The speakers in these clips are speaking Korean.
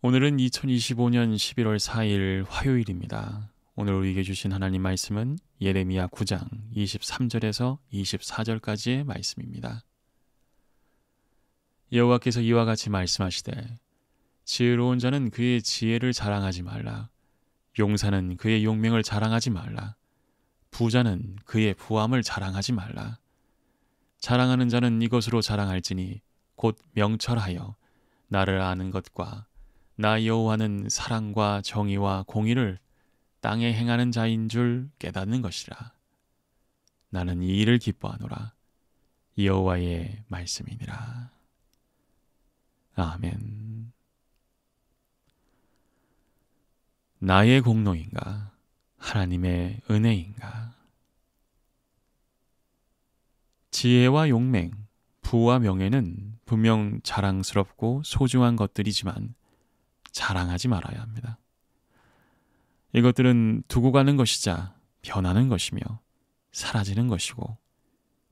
오늘은 2025년 11월 4일 화요일입니다. 오늘 우리에게 주신 하나님 말씀은 예레미야 9장 23절에서 24절까지의 말씀입니다. 여호와께서 이와 같이 말씀하시되 지혜로운 자는 그의 지혜를 자랑하지 말라. 용사는 그의 용맹을 자랑하지 말라. 부자는 그의 부함을 자랑하지 말라. 자랑하는 자는 이것으로 자랑할지니 곧 명철하여 나를 아는 것과 나 여호와는 사랑과 정의와 공의를 땅에 행하는 자인 줄 깨닫는 것이라. 나는 이 일을 기뻐하노라. 여호와의 말씀이니라. 아멘. 나의 공로인가? 하나님의 은혜인가? 지혜와 용맹, 부와 명예는 분명 자랑스럽고 소중한 것들이지만 자랑하지 말아야 합니다. 이것들은 두고 가는 것이자 변하는 것이며 사라지는 것이고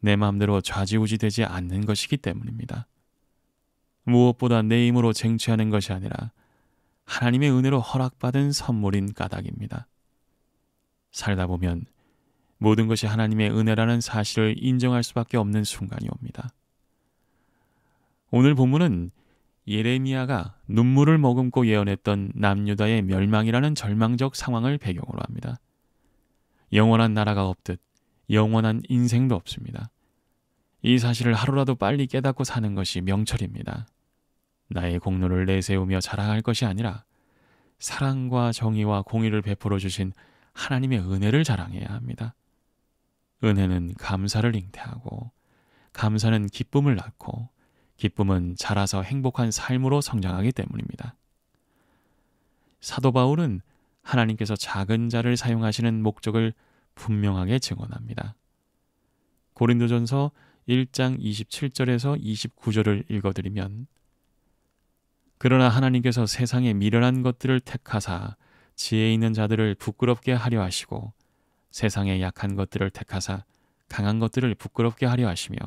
내 마음대로 좌지우지되지 않는 것이기 때문입니다. 무엇보다 내 힘으로 쟁취하는 것이 아니라 하나님의 은혜로 허락받은 선물인 까닭입니다. 살다 보면 모든 것이 하나님의 은혜라는 사실을 인정할 수밖에 없는 순간이 옵니다. 오늘 본문은 예레미야가 눈물을 머금고 예언했던 남유다의 멸망이라는 절망적 상황을 배경으로 합니다. 영원한 나라가 없듯 영원한 인생도 없습니다. 이 사실을 하루라도 빨리 깨닫고 사는 것이 명철입니다. 나의 공로를 내세우며 자랑할 것이 아니라 사랑과 정의와 공의를 베풀어 주신 하나님의 은혜를 자랑해야 합니다. 은혜는 감사를 잉태하고 감사는 기쁨을 낳고 기쁨은 자라서 행복한 삶으로 성장하기 때문입니다. 사도 바울은 하나님께서 작은 자를 사용하시는 목적을 분명하게 증언합니다. 고린도전서 1장 27절에서 29절을 읽어드리면 그러나 하나님께서 세상에 미련한 것들을 택하사 지혜 있는 자들을 부끄럽게 하려 하시고 세상에 약한 것들을 택하사 강한 것들을 부끄럽게 하려 하시며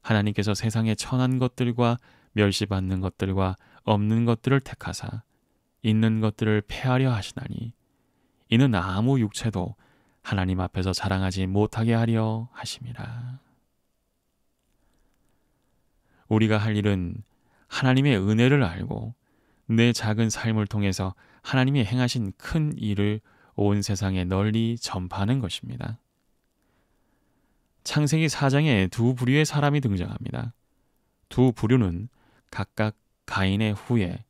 하나님께서 세상에 천한 것들과 멸시받는 것들과 없는 것들을 택하사 있는 것들을 폐하려 하시나니 이는 아무 육체도 하나님 앞에서 자랑하지 못하게 하려 하심이라. 우리가 할 일은 하나님의 은혜를 알고 내 작은 삶을 통해서 하나님이 행하신 큰 일을 온 세상에 널리 전파하는 것입니다. 창세기 4장에 두 부류의 사람이 등장합니다. 두 부류는 각각 가인의 후예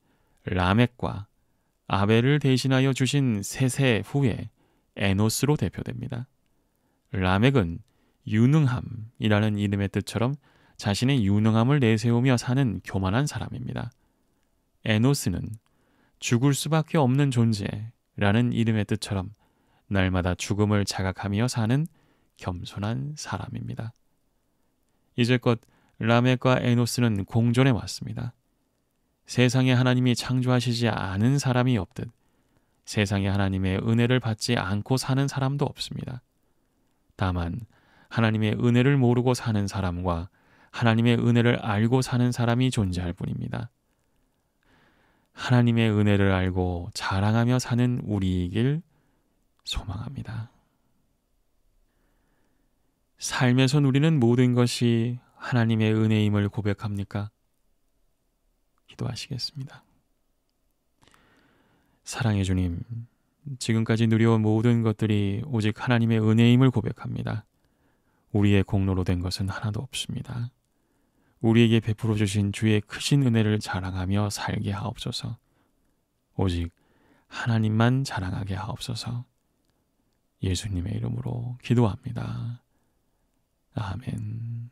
라멕과 아벨을 대신하여 주신 셋의 후예 에노스로 대표됩니다. 라멕은 유능함이라는 이름의 뜻처럼 자신의 유능함을 내세우며 사는 교만한 사람입니다. 에노스는 죽을 수밖에 없는 존재라는 이름의 뜻처럼 날마다 죽음을 자각하며 사는 겸손한 사람입니다. 이제껏 라멕과 에노스는 공존해 왔습니다. 세상에 하나님이 창조하시지 않은 사람이 없듯 세상에 하나님의 은혜를 받지 않고 사는 사람도 없습니다. 다만 하나님의 은혜를 모르고 사는 사람과 하나님의 은혜를 알고 사는 사람이 존재할 뿐입니다. 하나님의 은혜를 알고 자랑하며 사는 우리이길 소망합니다. 삶에서 누리는 모든 것이 하나님의 은혜임을 고백합니까? 기도하시겠습니다. 사랑의 주님, 지금까지 누려온 모든 것들이 오직 하나님의 은혜임을 고백합니다. 우리의 공로로 된 것은 하나도 없습니다. 우리에게 베풀어 주신 주의 크신 은혜를 자랑하며 살게 하옵소서. 오직 하나님만 자랑하게 하옵소서. 예수님의 이름으로 기도합니다. 아멘.